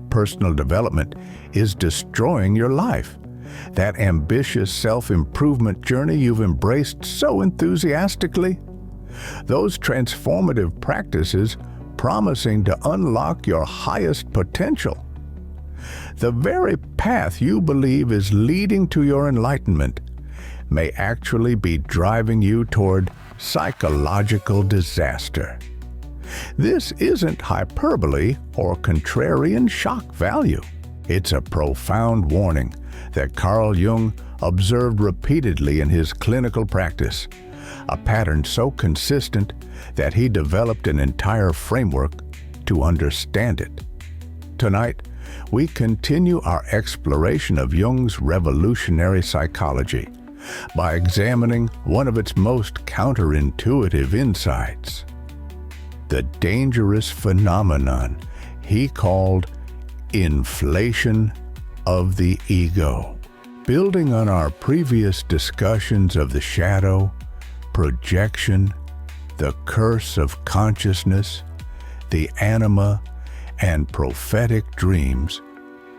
personal development is destroying your life. That ambitious self-improvement journey you've embraced so enthusiastically? Those transformative practices promising to unlock your highest potential? The very path you believe is leading to your enlightenment may actually be driving you toward psychological disaster. This isn't hyperbole or contrarian shock value. It's a profound warning that Carl Jung observed repeatedly in his clinical practice, a pattern so consistent that he developed an entire framework to understand it. Tonight, we continue our exploration of Jung's revolutionary psychology by examining one of its most counterintuitive insights, the dangerous phenomenon he called inflation of the ego. Building on our previous discussions of the shadow, projection, the curse of consciousness, the anima, and prophetic dreams,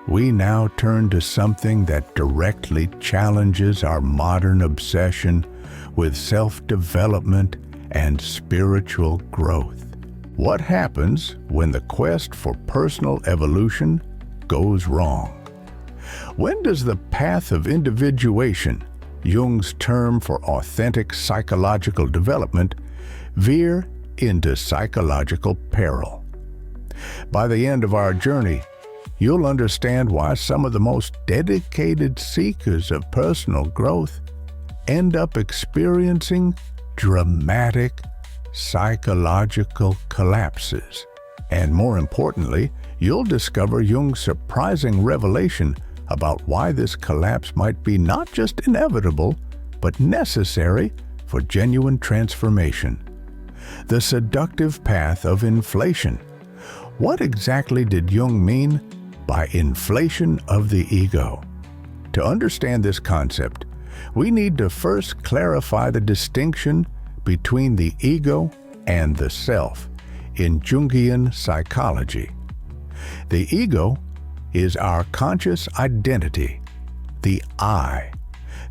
we now turn to something that directly challenges our modern obsession with self-development and spiritual growth. What happens when the quest for personal evolution goes wrong? When does the path of individuation, Jung's term for authentic psychological development, veer into psychological peril? By the end of our journey, you'll understand why some of the most dedicated seekers of personal growth end up experiencing dramatic psychological collapses. And more importantly, you'll discover Jung's surprising revelation about why this collapse might be not just inevitable, but necessary for genuine transformation. The seductive path of inflation. What exactly did Jung mean by inflation of the ego? To understand this concept, we need to first clarify the distinction between the ego and the self in Jungian psychology. The ego is our conscious identity, the I,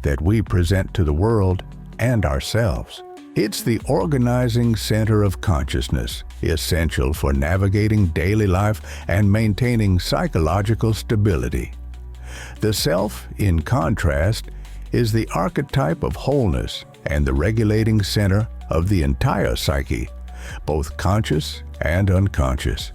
that we present to the world and ourselves. It's the organizing center of consciousness, essential for navigating daily life and maintaining psychological stability. The self, in contrast, is the archetype of wholeness and the regulating center of the entire psyche, both conscious and unconscious.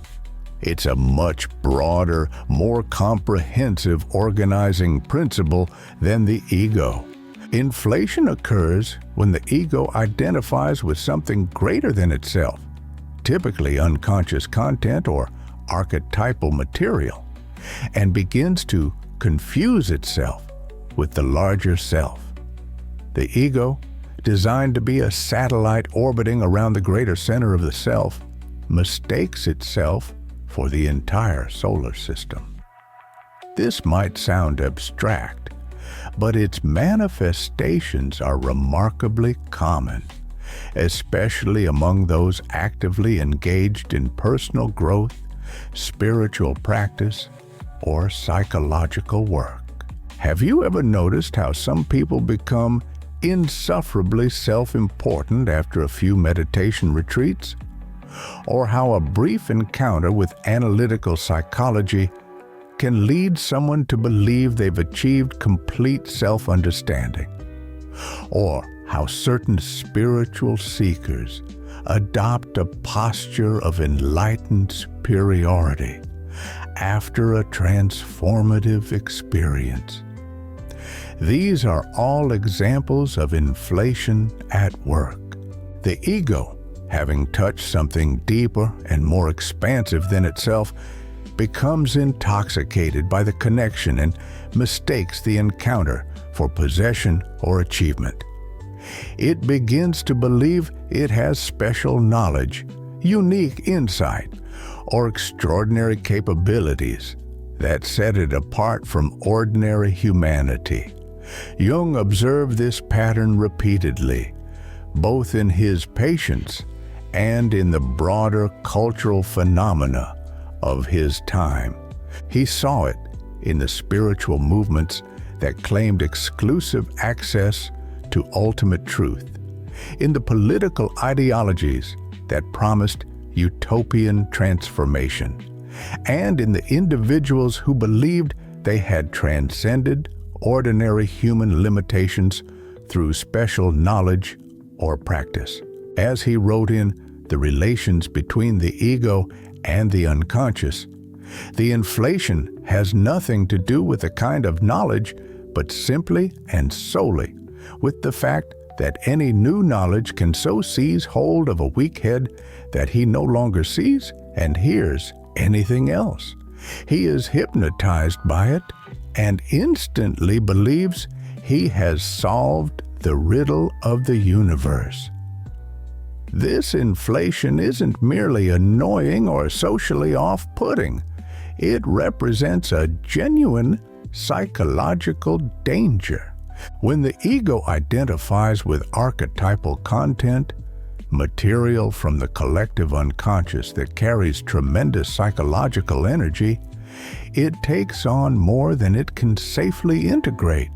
It's a much broader, more comprehensive organizing principle than the ego. Inflation occurs when the ego identifies with something greater than itself, typically unconscious content or archetypal material, and begins to confuse itself with the larger self. The ego, designed to be a satellite orbiting around the greater center of the self, mistakes itself for the entire solar system. This might sound abstract, but its manifestations are remarkably common, especially among those actively engaged in personal growth, spiritual practice, or psychological work. Have you ever noticed how some people become insufferably self-important after a few meditation retreats? Or how a brief encounter with analytical psychology can lead someone to believe they've achieved complete self-understanding? Or how certain spiritual seekers adopt a posture of enlightened superiority after a transformative experience? These are all examples of inflation at work. The ego, having touched something deeper and more expansive than itself, becomes intoxicated by the connection and mistakes the encounter for possession or achievement. It begins to believe it has special knowledge, unique insight, or extraordinary capabilities that set it apart from ordinary humanity. Jung observed this pattern repeatedly, both in his patients and in the broader cultural phenomena of his time. He saw it in the spiritual movements that claimed exclusive access to ultimate truth, in the political ideologies that promised utopian transformation, and in the individuals who believed they had transcended ordinary human limitations through special knowledge or practice. As he wrote in The Relations Between the Ego and the Unconscious, the inflation has nothing to do with the kind of knowledge, but simply and solely with the fact that any new knowledge can so seize hold of a weak head that he no longer sees and hears anything else. He is hypnotized by it and instantly believes he has solved the riddle of the universe. This inflation isn't merely annoying or socially off-putting. It represents a genuine psychological danger. When the ego identifies with archetypal content, material from the collective unconscious that carries tremendous psychological energy, it takes on more than it can safely integrate.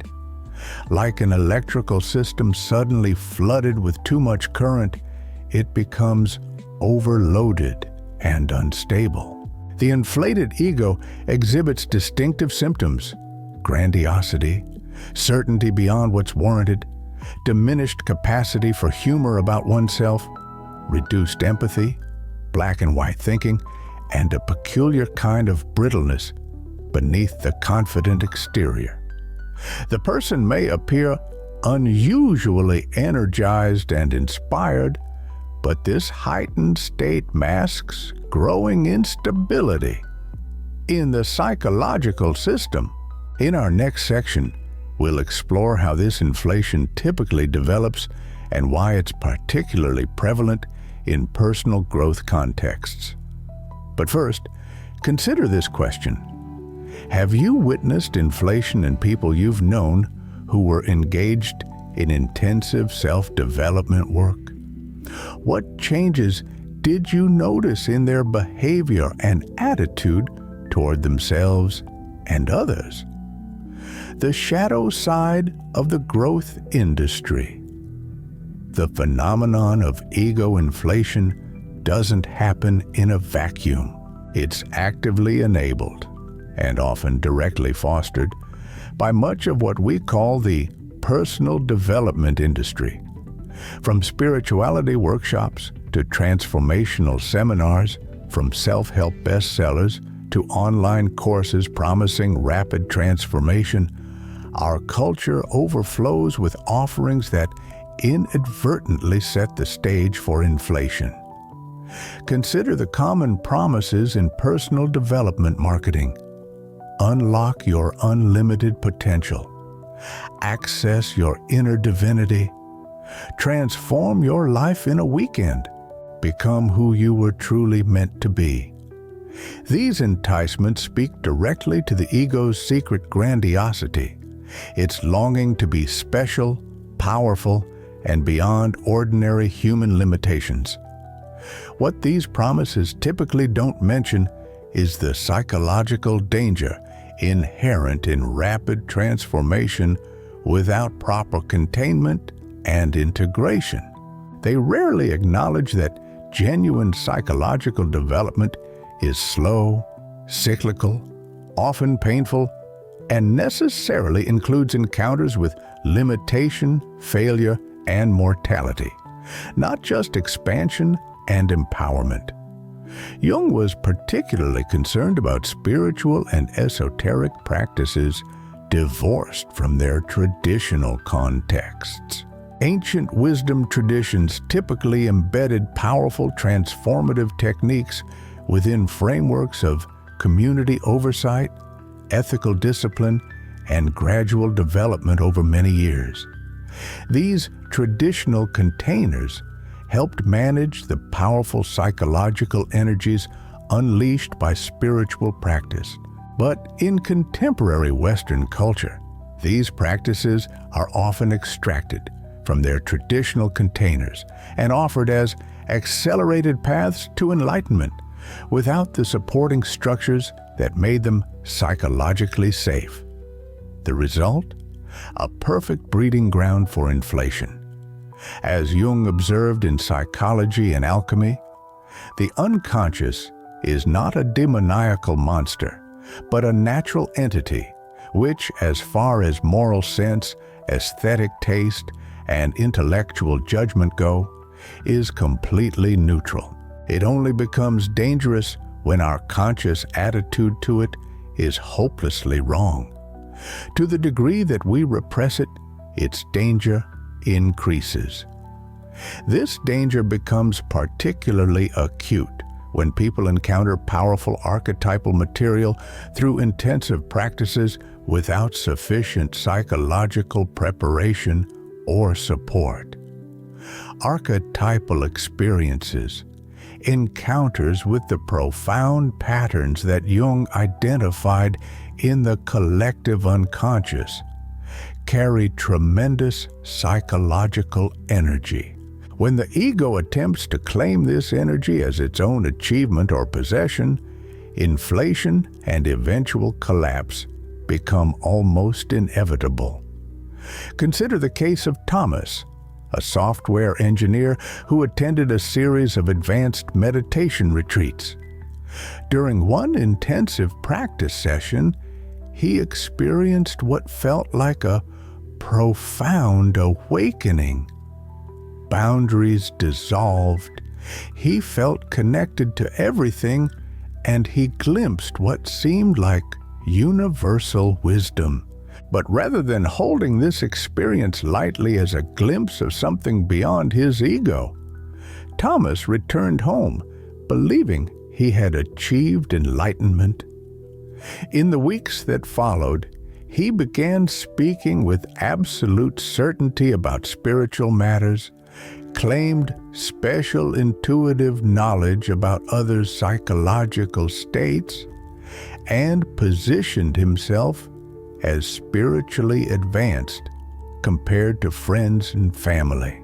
Like an electrical system suddenly flooded with too much current, it becomes overloaded and unstable. The inflated ego exhibits distinctive symptoms: grandiosity, certainty beyond what's warranted, diminished capacity for humor about oneself, reduced empathy, black and white thinking, and a peculiar kind of brittleness beneath the confident exterior. The person may appear unusually energized and inspired, but this heightened state masks growing instability in the psychological system. In our next section, we'll explore how this inflation typically develops and why it's particularly prevalent in personal growth contexts. But first, consider this question. Have you witnessed inflation in people you've known who were engaged in intensive self-development work? What changes did you notice in their behavior and attitude toward themselves and others? The shadow side of the growth industry. The phenomenon of ego inflation doesn't happen in a vacuum. It's actively enabled, and often directly fostered, by much of what we call the personal development industry. From spirituality workshops to transformational seminars, from self-help bestsellers to online courses promising rapid transformation, our culture overflows with offerings that inadvertently set the stage for inflation. Consider the common promises in personal development marketing. Unlock your unlimited potential. Access your inner divinity. Transform your life in a weekend. Become who you were truly meant to be. These enticements speak directly to the ego's secret grandiosity, its longing to be special, powerful, and beyond ordinary human limitations. What these promises typically don't mention is the psychological danger inherent in rapid transformation without proper containment and integration. They rarely acknowledge that genuine psychological development is slow, cyclical, often painful, and necessarily includes encounters with limitation, failure, and mortality, not just expansion and empowerment. Jung was particularly concerned about spiritual and esoteric practices divorced from their traditional contexts. Ancient wisdom traditions typically embedded powerful transformative techniques within frameworks of community oversight, ethical discipline, and gradual development over many years. These traditional containers helped manage the powerful psychological energies unleashed by spiritual practice. But in contemporary Western culture, these practices are often extracted from their traditional containers and offered as accelerated paths to enlightenment, without the supporting structures that made them psychologically safe. The result? A perfect breeding ground for inflation. As Jung observed in Psychology and Alchemy, the unconscious is not a demoniacal monster, but a natural entity which, as far as moral sense, aesthetic taste, and intellectual judgment go, is completely neutral. It only becomes dangerous when our conscious attitude to it is hopelessly wrong. To the degree that we repress it, its danger increases. This danger becomes particularly acute when people encounter powerful archetypal material through intensive practices without sufficient psychological preparation or support. Archetypal experiences, encounters with the profound patterns that Jung identified in the collective unconscious, carry tremendous psychological energy. When the ego attempts to claim this energy as its own achievement or possession, inflation and eventual collapse become almost inevitable. Consider the case of Thomas, a software engineer who attended a series of advanced meditation retreats. During one intensive practice session, he experienced what felt like a profound awakening. Boundaries dissolved. He felt connected to everything, and he glimpsed what seemed like universal wisdom. But rather than holding this experience lightly as a glimpse of something beyond his ego, Thomas returned home, believing he had achieved enlightenment. In the weeks that followed, he began speaking with absolute certainty about spiritual matters, claimed special intuitive knowledge about others' psychological states, and positioned himself as spiritually advanced compared to friends and family.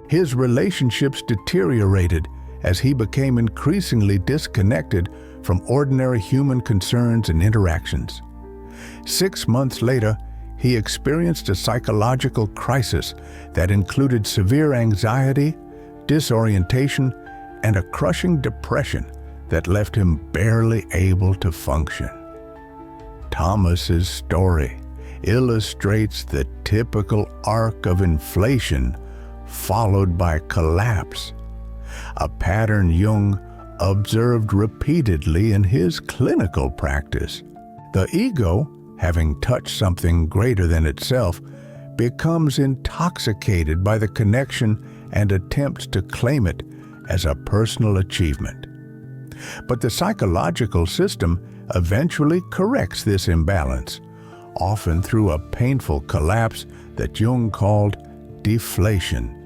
His relationships deteriorated as he became increasingly disconnected from ordinary human concerns and interactions. 6 months later, he experienced a psychological crisis that included severe anxiety, disorientation, and a crushing depression that left him barely able to function. Thomas's story illustrates the typical arc of inflation followed by collapse, a pattern Jung observed repeatedly in his clinical practice. The ego, having touched something greater than itself, becomes intoxicated by the connection and attempts to claim it as a personal achievement. But the psychological system eventually corrects this imbalance, often through a painful collapse that Jung called deflation.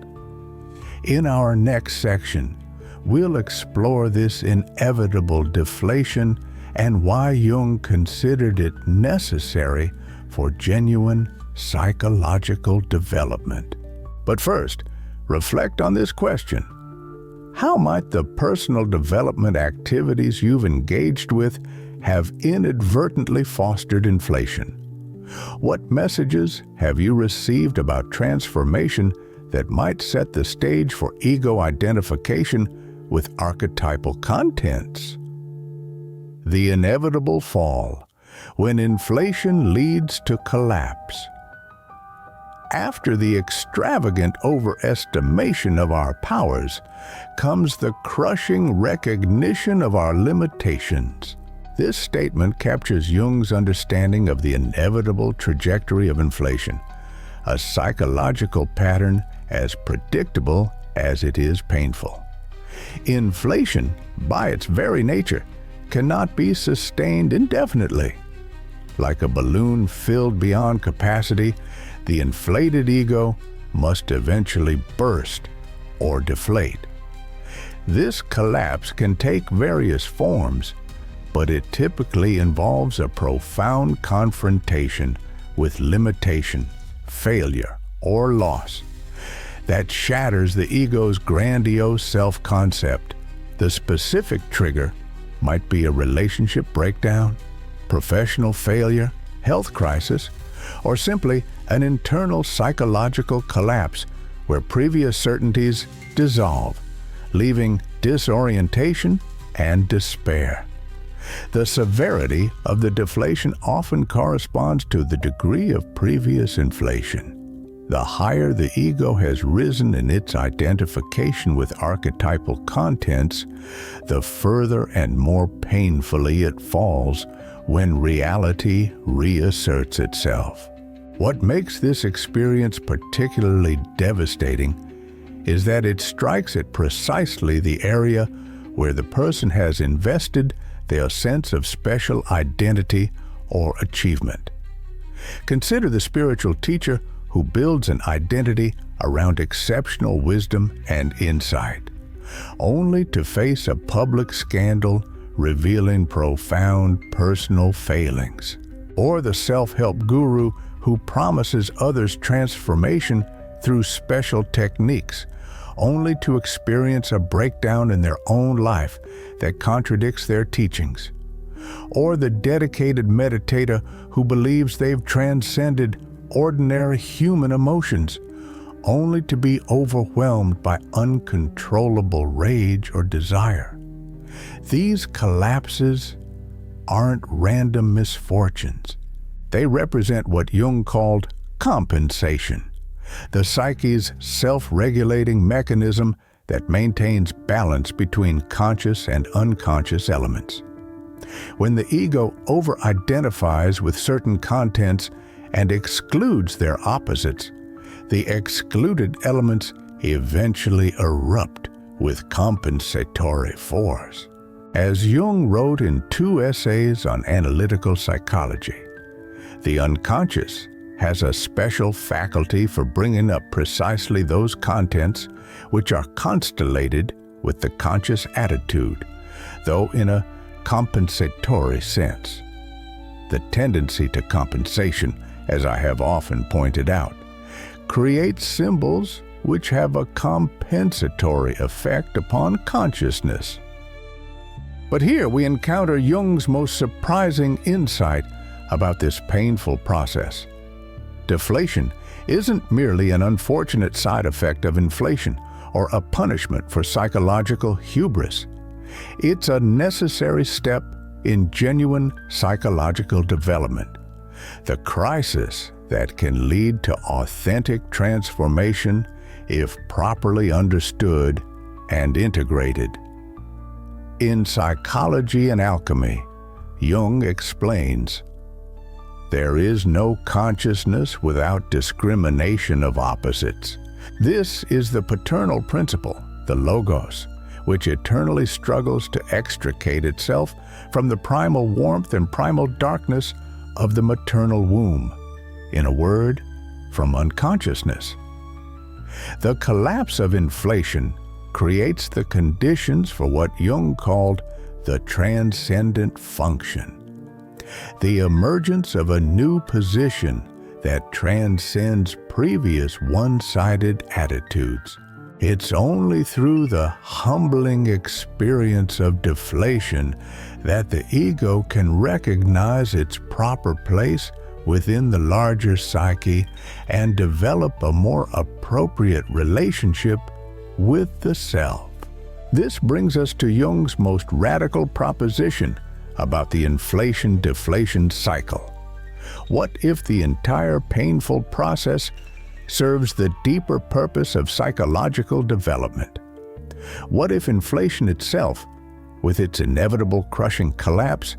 In our next section, we'll explore this inevitable deflation and why Jung considered it necessary for genuine psychological development. But first, reflect on this question. How might the personal development activities you've engaged with have inadvertently fostered inflation? What messages have you received about transformation that might set the stage for ego identification with archetypal contents? The inevitable fall, when inflation leads to collapse. After the extravagant overestimation of our powers comes the crushing recognition of our limitations. This statement captures Jung's understanding of the inevitable trajectory of inflation, a psychological pattern as predictable as it is painful. Inflation, by its very nature, cannot be sustained indefinitely. Like a balloon filled beyond capacity, the inflated ego must eventually burst or deflate. This collapse can take various forms, but it typically involves a profound confrontation with limitation, failure, or loss that shatters the ego's grandiose self-concept. The specific trigger might be a relationship breakdown, professional failure, health crisis, or simply an internal psychological collapse where previous certainties dissolve, leaving disorientation and despair. The severity of the deflation often corresponds to the degree of previous inflation. The higher the ego has risen in its identification with archetypal contents, the further and more painfully it falls when reality reasserts itself. What makes this experience particularly devastating is that it strikes at precisely the area where the person has invested their sense of special identity or achievement. Consider the spiritual teacher who builds an identity around exceptional wisdom and insight, only to face a public scandal revealing profound personal failings. Or the self-help guru who promises others transformation through special techniques, only to experience a breakdown in their own life that contradicts their teachings. Or the dedicated meditator who believes they've transcended ordinary human emotions, only to be overwhelmed by uncontrollable rage or desire. These collapses aren't random misfortunes. They represent what Jung called compensation, the psyche's self-regulating mechanism that maintains balance between conscious and unconscious elements. When the ego over-identifies with certain contents and excludes their opposites, the excluded elements eventually erupt with compensatory force. As Jung wrote in 2 essays on analytical psychology, the unconscious has a special faculty for bringing up precisely those contents which are constellated with the conscious attitude, though in a compensatory sense. The tendency to compensation, as I have often pointed out, creates symbols which have a compensatory effect upon consciousness. But here we encounter Jung's most surprising insight about this painful process. Deflation isn't merely an unfortunate side effect of inflation or a punishment for psychological hubris. It's a necessary step in genuine psychological development, the crisis that can lead to authentic transformation if properly understood and integrated. In Psychology and Alchemy, Jung explains, "There is no consciousness without discrimination of opposites. This is the paternal principle, the logos, which eternally struggles to extricate itself from the primal warmth and primal darkness of the maternal womb. In a word, from unconsciousness." The collapse of inflation creates the conditions for what Jung called the transcendent function, the emergence of a new position that transcends previous one-sided attitudes. It's only through the humbling experience of deflation that the ego can recognize its proper place within the larger psyche and develop a more appropriate relationship with the self. This brings us to Jung's most radical proposition about the inflation-deflation cycle. What if the entire painful process serves the deeper purpose of psychological development? What if inflation itself, with its inevitable crushing collapse,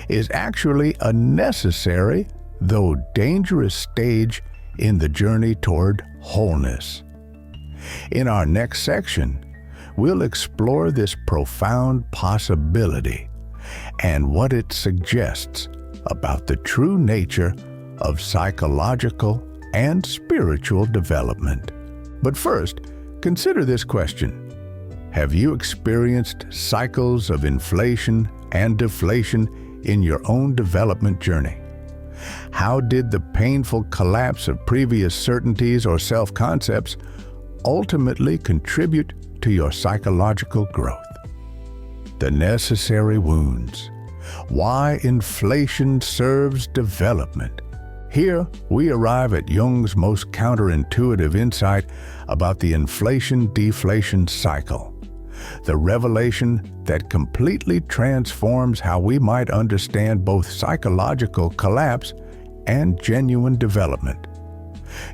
is actually a necessary, though dangerous stage in the journey toward wholeness? In our next section, we'll explore this profound possibility and what it suggests about the true nature of psychological and spiritual development. But first, consider this question. Have you experienced cycles of inflation and deflation in your own development journey? How did the painful collapse of previous certainties or self-concepts ultimately contribute to your psychological growth? the necessary wounds. Why inflation serves development. Here, we arrive at Jung's most counterintuitive insight about the inflation-deflation cycle, the revelation that completely transforms how we might understand both psychological collapse and genuine development.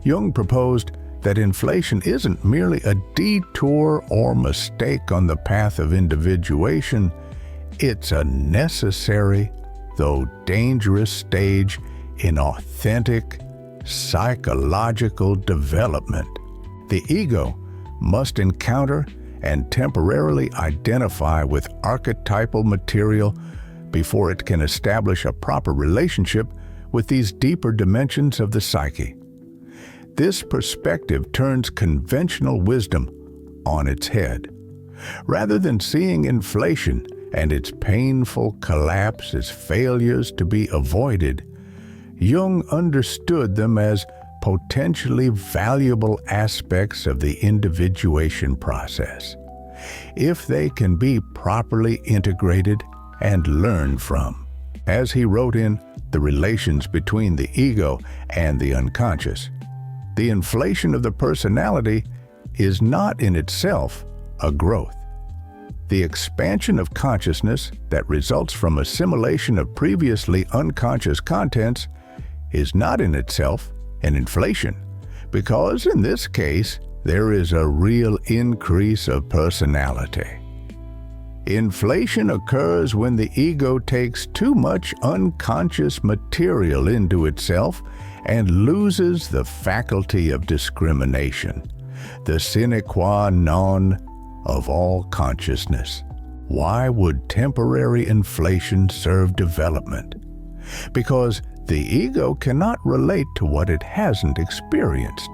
Jung proposed that inflation isn't merely a detour or mistake on the path of individuation, it's a necessary, though dangerous stage in authentic, psychological development. The ego must encounter and temporarily identify with archetypal material before it can establish a proper relationship with these deeper dimensions of the psyche. This perspective turns conventional wisdom on its head. Rather than seeing inflation and its painful collapse as failures to be avoided, Jung understood them as potentially valuable aspects of the individuation process, if they can be properly integrated and learned from. As he wrote in The Relations Between the Ego and the Unconscious, the inflation of the personality is not in itself a growth. The expansion of consciousness that results from assimilation of previously unconscious contents is not in itself an inflation, because in this case, there is a real increase of personality. Inflation occurs when the ego takes too much unconscious material into itself and loses the faculty of discrimination, the sine qua non of all consciousness. Why would temporary inflation serve development? Because the ego cannot relate to what it hasn't experienced.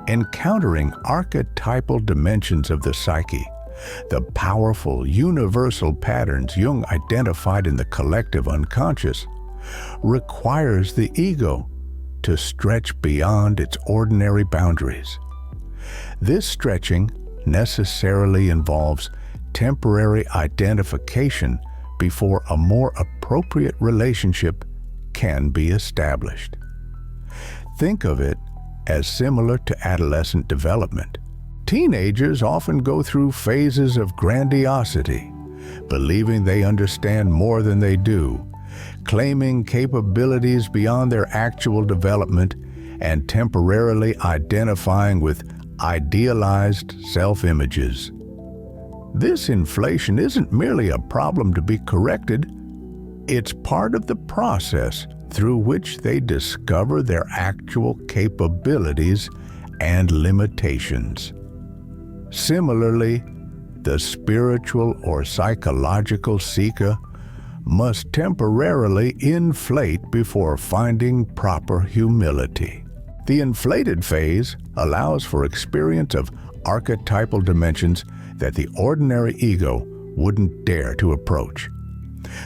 Encountering archetypal dimensions of the psyche, the powerful universal patterns Jung identified in the collective unconscious, requires the ego to stretch beyond its ordinary boundaries. This stretching necessarily involves temporary identification before a more appropriate relationship can be established. Think of it as similar to adolescent development. Teenagers often go through phases of grandiosity, believing they understand more than they do, claiming capabilities beyond their actual development, and temporarily identifying with idealized self-images. This inflation isn't merely a problem to be corrected, it's part of the process through which they discover their actual capabilities and limitations. Similarly, the spiritual or psychological seeker must temporarily inflate before finding proper humility. The inflated phase allows for experience of archetypal dimensions that the ordinary ego wouldn't dare to approach.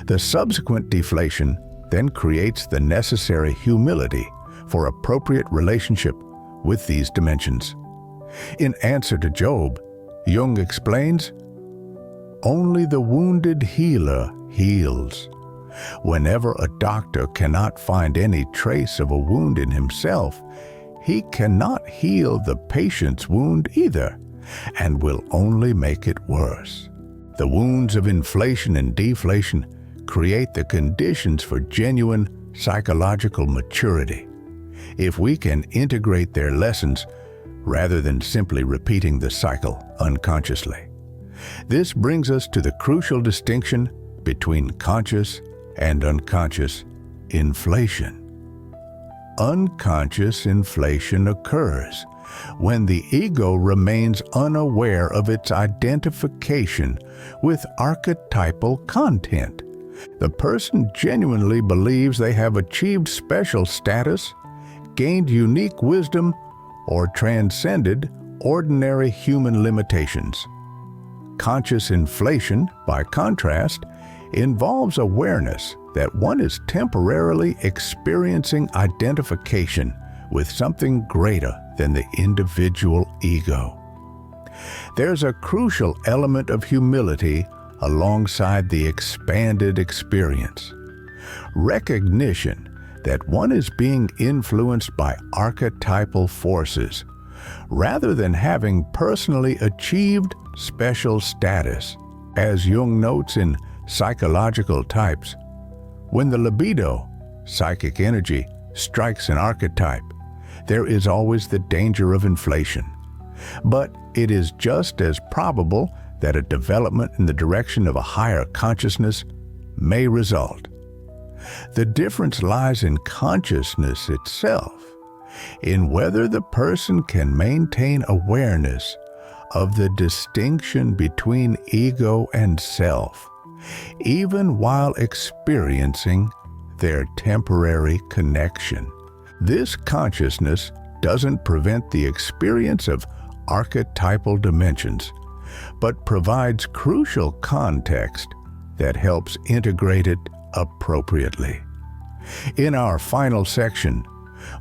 The subsequent deflation then creates the necessary humility for appropriate relationship with these dimensions. In answer to Job, Jung explains, "Only the wounded healer heals. Whenever a doctor cannot find any trace of a wound in himself, he cannot heal the patient's wound either, and will only make it worse." The wounds of inflation and deflation create the conditions for genuine psychological maturity. If we can integrate their lessons rather than simply repeating the cycle unconsciously. This brings us to the crucial distinction between conscious and unconscious inflation. Unconscious inflation occurs when the ego remains unaware of its identification with archetypal content. The person genuinely believes they have achieved special status, gained unique wisdom, or transcended ordinary human limitations. Conscious inflation, by contrast, involves awareness that one is temporarily experiencing identification with something greater than the individual ego. There's a crucial element of humility alongside the expanded experience. Recognition that one is being influenced by archetypal forces, rather than having personally achieved special status. As Jung notes in Psychological Types, when the libido, psychic energy, strikes an archetype, there is always the danger of inflation. But it is just as probable that a development in the direction of a higher consciousness may result. The difference lies in consciousness itself, in whether the person can maintain awareness of the distinction between ego and self, even while experiencing their temporary connection. This consciousness doesn't prevent the experience of archetypal dimensions, but provides crucial context that helps integrate it appropriately. In our final section,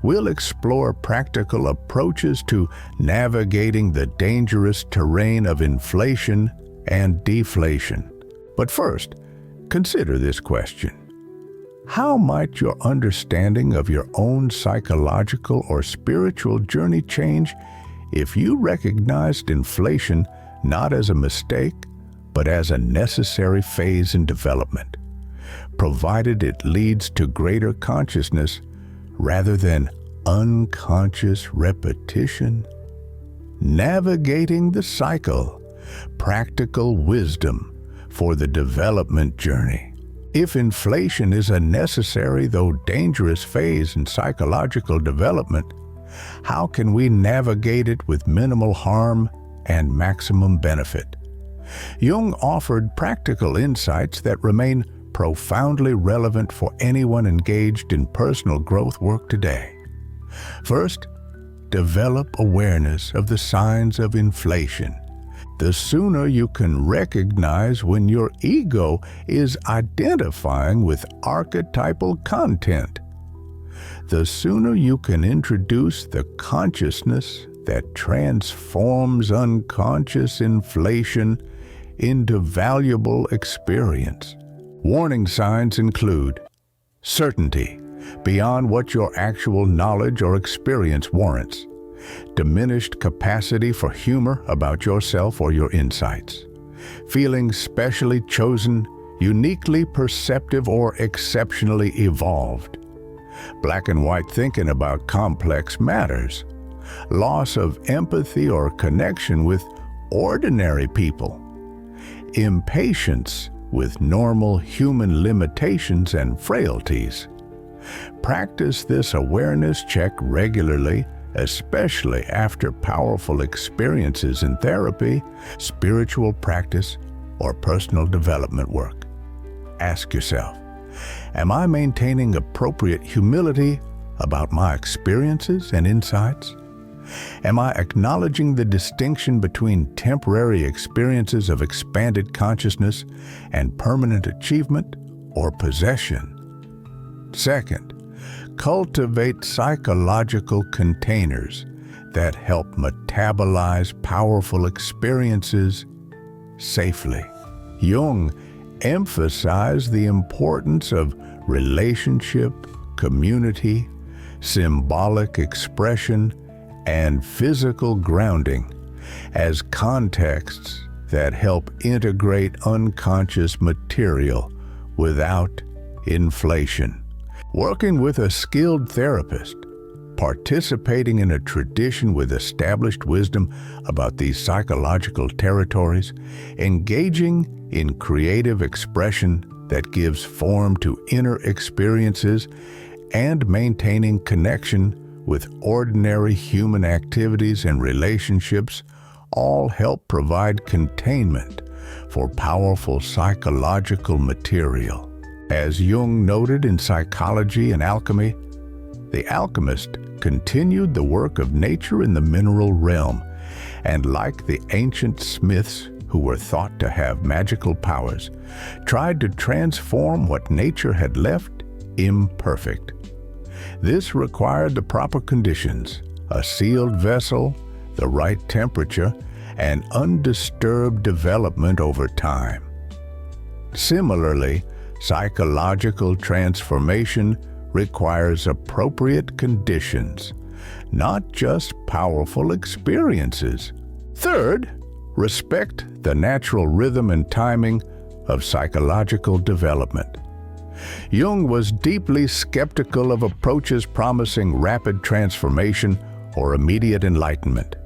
we'll explore practical approaches to navigating the dangerous terrain of inflation and deflation. But first, consider this question. How might your understanding of your own psychological or spiritual journey change if you recognized inflation not as a mistake, but as a necessary phase in development, provided it leads to greater consciousness rather than unconscious repetition? Navigating the cycle, practical wisdom for the development journey. If inflation is a necessary though dangerous phase in psychological development, how can we navigate it with minimal harm and maximum benefit? Jung offered practical insights that remain profoundly relevant for anyone engaged in personal growth work today. First, develop awareness of the signs of inflation. The sooner you can recognize when your ego is identifying with archetypal content, the sooner you can introduce the consciousness that transforms unconscious inflation into valuable experience. Warning signs include certainty beyond what your actual knowledge or experience warrants, diminished capacity for humor about yourself or your insights, feeling specially chosen, uniquely perceptive, or exceptionally evolved, black and white thinking about complex matters, loss of empathy or connection with ordinary people, impatience with normal human limitations and frailties. Practice this awareness check regularly, especially after powerful experiences in therapy, spiritual practice, or personal development work. Ask yourself, am I maintaining appropriate humility about my experiences and insights? Am I acknowledging the distinction between temporary experiences of expanded consciousness and permanent achievement or possession? Second, cultivate psychological containers that help metabolize powerful experiences safely. Jung emphasized the importance of relationship, community, symbolic expression, and physical grounding as contexts that help integrate unconscious material without inflation. Working with a skilled therapist, participating in a tradition with established wisdom about these psychological territories, engaging in creative expression that gives form to inner experiences, and maintaining connection with ordinary human activities and relationships all help provide containment for powerful psychological material. As Jung noted in Psychology and Alchemy, the alchemist continued the work of nature in the mineral realm, and like the ancient smiths who were thought to have magical powers, tried to transform what nature had left imperfect. This required the proper conditions, a sealed vessel, the right temperature, and undisturbed development over time. Similarly, psychological transformation requires appropriate conditions, not just powerful experiences. Third, respect the natural rhythm and timing of psychological development. Jung was deeply skeptical of approaches promising rapid transformation or immediate enlightenment.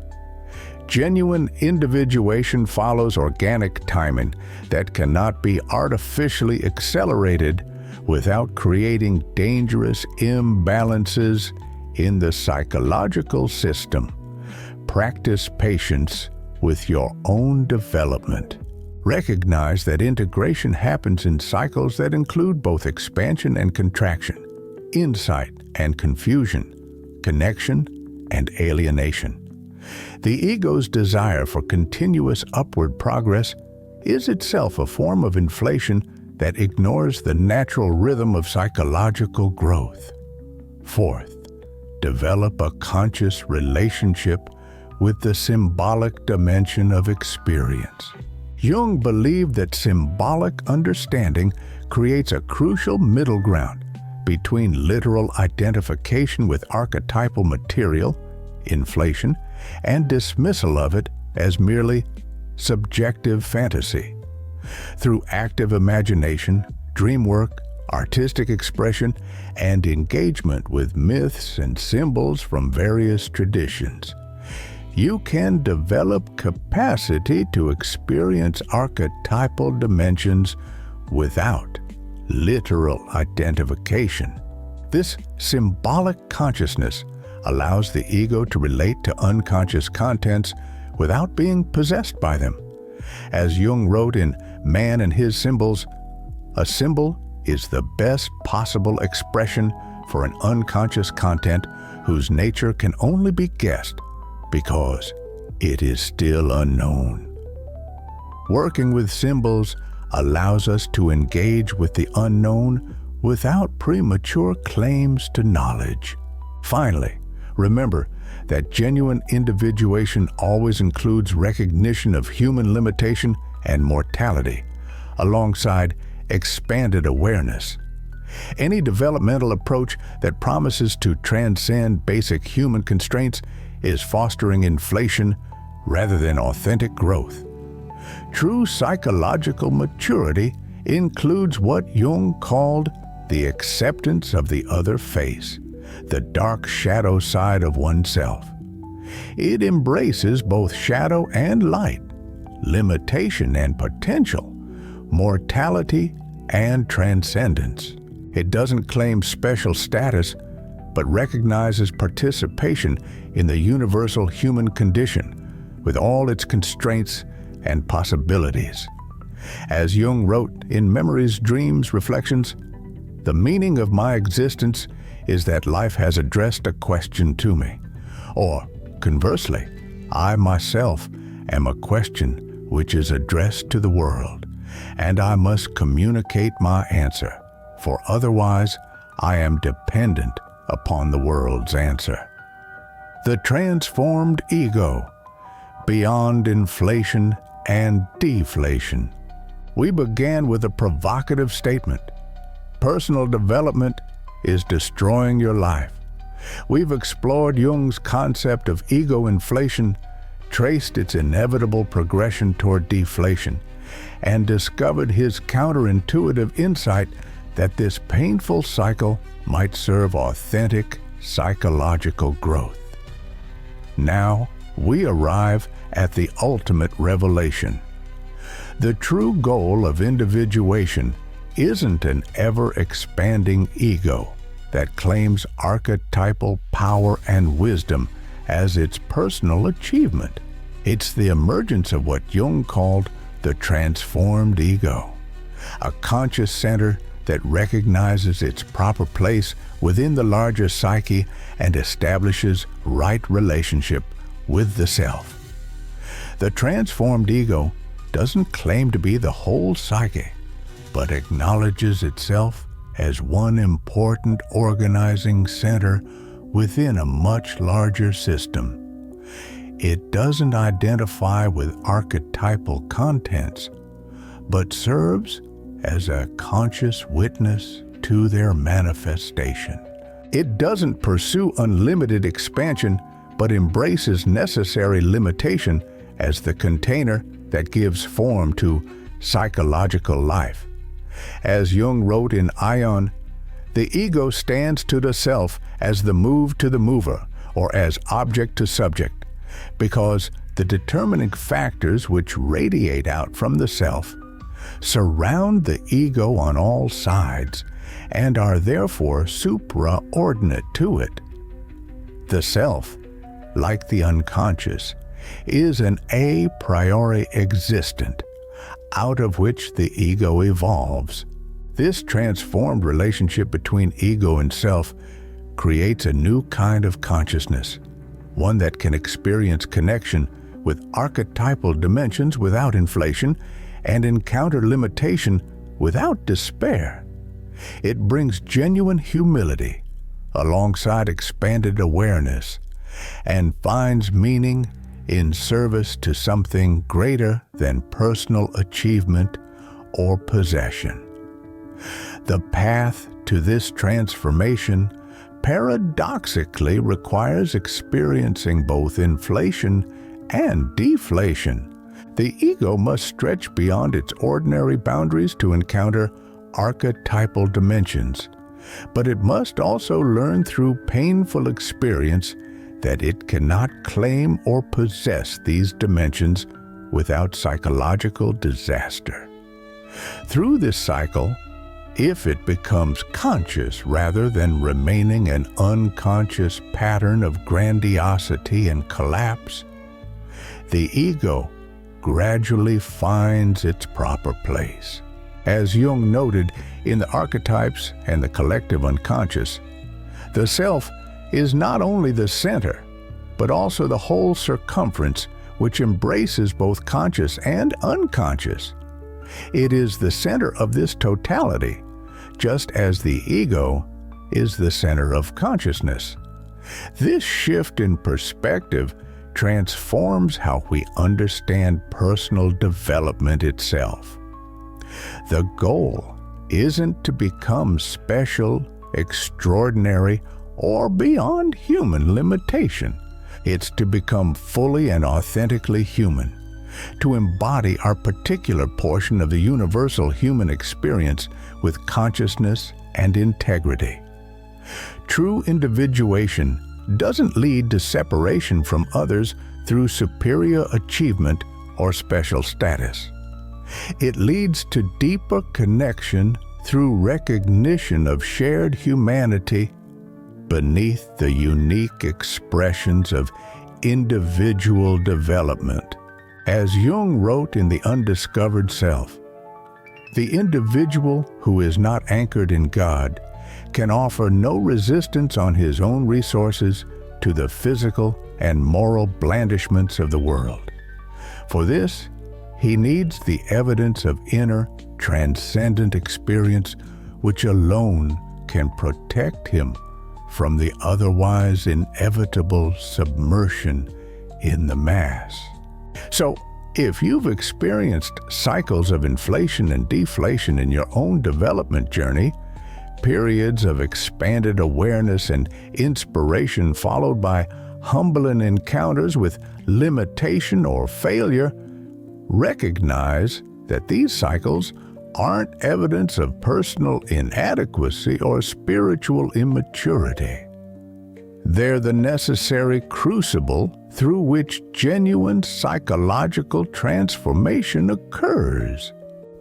Genuine individuation follows organic timing that cannot be artificially accelerated without creating dangerous imbalances in the psychological system. Practice patience with your own development. Recognize that integration happens in cycles that include both expansion and contraction, insight and confusion, connection and alienation. The ego's desire for continuous upward progress is itself a form of inflation that ignores the natural rhythm of psychological growth. Fourth, develop a conscious relationship with the symbolic dimension of experience. Jung believed that symbolic understanding creates a crucial middle ground between literal identification with archetypal material, inflation, and dismissal of it as merely subjective fantasy. Through active imagination, dream work, artistic expression, and engagement with myths and symbols from various traditions, you can develop capacity to experience archetypal dimensions without literal identification. This symbolic consciousness allows the ego to relate to unconscious contents without being possessed by them. As Jung wrote in Man and His Symbols, a symbol is the best possible expression for an unconscious content whose nature can only be guessed because it is still unknown. Working with symbols allows us to engage with the unknown without premature claims to knowledge. Finally, remember that genuine individuation always includes recognition of human limitation and mortality, alongside expanded awareness. Any developmental approach that promises to transcend basic human constraints is fostering inflation rather than authentic growth. True psychological maturity includes what Jung called the acceptance of the other face, the dark shadow side of oneself. It embraces both shadow and light, limitation and potential, mortality and transcendence. It doesn't claim special status, but recognizes participation in the universal human condition with all its constraints and possibilities. As Jung wrote in Memories, Dreams, Reflections, "The meaning of my existence is that life has addressed a question to me." Or, conversely, I myself am a question which is addressed to the world, and I must communicate my answer, for otherwise I am dependent upon the world's answer. The transformed ego, beyond inflation and deflation. We began with a provocative statement: personal development is destroying your life. We've explored Jung's concept of ego inflation, traced its inevitable progression toward deflation, and discovered his counterintuitive insight that this painful cycle might serve authentic psychological growth. Now we arrive at the ultimate revelation. The true goal of individuation isn't an ever-expanding ego that claims archetypal power and wisdom as its personal achievement. It's the emergence of what Jung called the transformed ego, a conscious center that recognizes its proper place within the larger psyche and establishes right relationship with the self. The transformed ego doesn't claim to be the whole psyche, but acknowledges itself as one important organizing center within a much larger system. It doesn't identify with archetypal contents, but serves as a conscious witness to their manifestation. It doesn't pursue unlimited expansion, but embraces necessary limitation as the container that gives form to psychological life. As Jung wrote in Ion, the ego stands to the self as the move to the mover, or as object to subject, because the determining factors which radiate out from the self surround the ego on all sides and are therefore supraordinate to it. The self, like the unconscious, is an a priori existent, out of which the ego evolves. This transformed relationship between ego and self creates a new kind of consciousness, one that can experience connection with archetypal dimensions without inflation and encounter limitation without despair. It brings genuine humility alongside expanded awareness and finds meaning in service to something greater than personal achievement or possession. The path to this transformation paradoxically requires experiencing both inflation and deflation. The ego must stretch beyond its ordinary boundaries to encounter archetypal dimensions, but it must also learn through painful experience that it cannot claim or possess these dimensions without psychological disaster. Through this cycle, if it becomes conscious rather than remaining an unconscious pattern of grandiosity and collapse, the ego gradually finds its proper place. As Jung noted in the Archetypes and the collective unconscious, the self is not only the center, but also the whole circumference which embraces both conscious and unconscious. It is the center of this totality, just as the ego is the center of consciousness. This shift in perspective transforms how we understand personal development itself. The goal isn't to become special, extraordinary, or beyond human limitation. It's to become fully and authentically human, to embody our particular portion of the universal human experience with consciousness and integrity. True individuation doesn't lead to separation from others through superior achievement or special status. It leads to deeper connection through recognition of shared humanity beneath the unique expressions of individual development. As Jung wrote in The Undiscovered Self, the individual who is not anchored in God can offer no resistance on his own resources to the physical and moral blandishments of the world. For this, he needs the evidence of inner, transcendent experience which alone can protect him from the otherwise inevitable submersion in the mass. So, if you've experienced cycles of inflation and deflation in your own development journey, periods of expanded awareness and inspiration followed by humbling encounters with limitation or failure, recognize that these cycles aren't evidence of personal inadequacy or spiritual immaturity. They're the necessary crucible through which genuine psychological transformation occurs.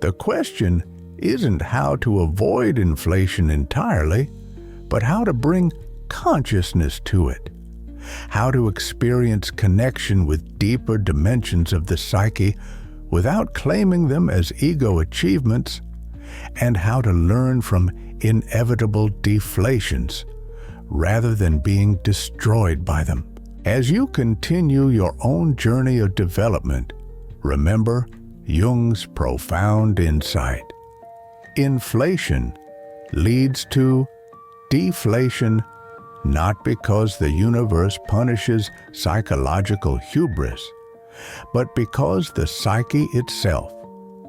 The question isn't how to avoid inflation entirely, but how to bring consciousness to it, how to experience connection with deeper dimensions of the psyche without claiming them as ego achievements, and how to learn from inevitable deflations rather than being destroyed by them. As you continue your own journey of development, remember Jung's profound insight. Inflation leads to deflation not because the universe punishes psychological hubris, but because the psyche itself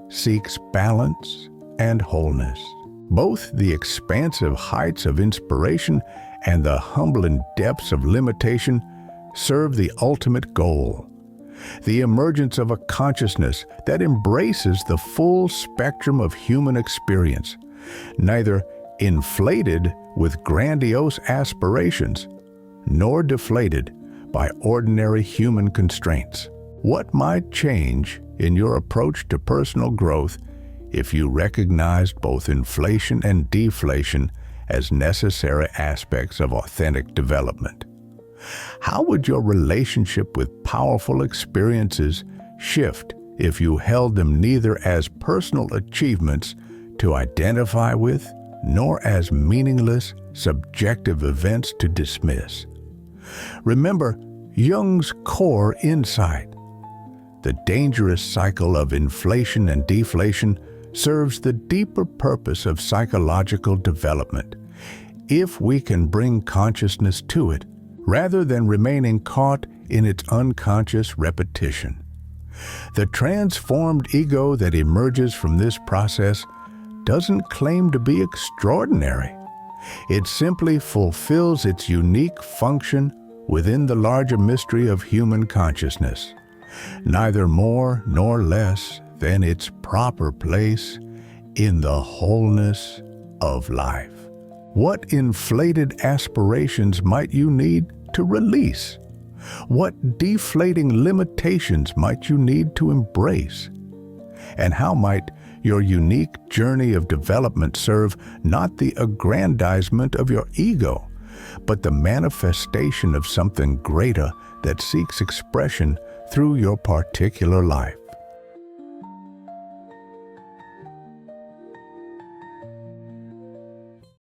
seeks balance and wholeness. Both the expansive heights of inspiration and the humbling depths of limitation serve the ultimate goal: the emergence of a consciousness that embraces the full spectrum of human experience, neither inflated with grandiose aspirations, nor deflated by ordinary human constraints. What might change in your approach to personal growth if you recognized both inflation and deflation as necessary aspects of authentic development? How would your relationship with powerful experiences shift if you held them neither as personal achievements to identify with, nor as meaningless, subjective events to dismiss? Remember Jung's core insight. The dangerous cycle of inflation and deflation serves the deeper purpose of psychological development. If we can bring consciousness to it, rather than remaining caught in its unconscious repetition. The transformed ego that emerges from this process doesn't claim to be extraordinary. It simply fulfills its unique function within the larger mystery of human consciousness, neither more nor less than its proper place in the wholeness of life. What inflated aspirations might you need to release? What deflating limitations might you need to embrace? And how might your unique journey of development serve not the aggrandizement of your ego, but the manifestation of something greater that seeks expression through your particular life?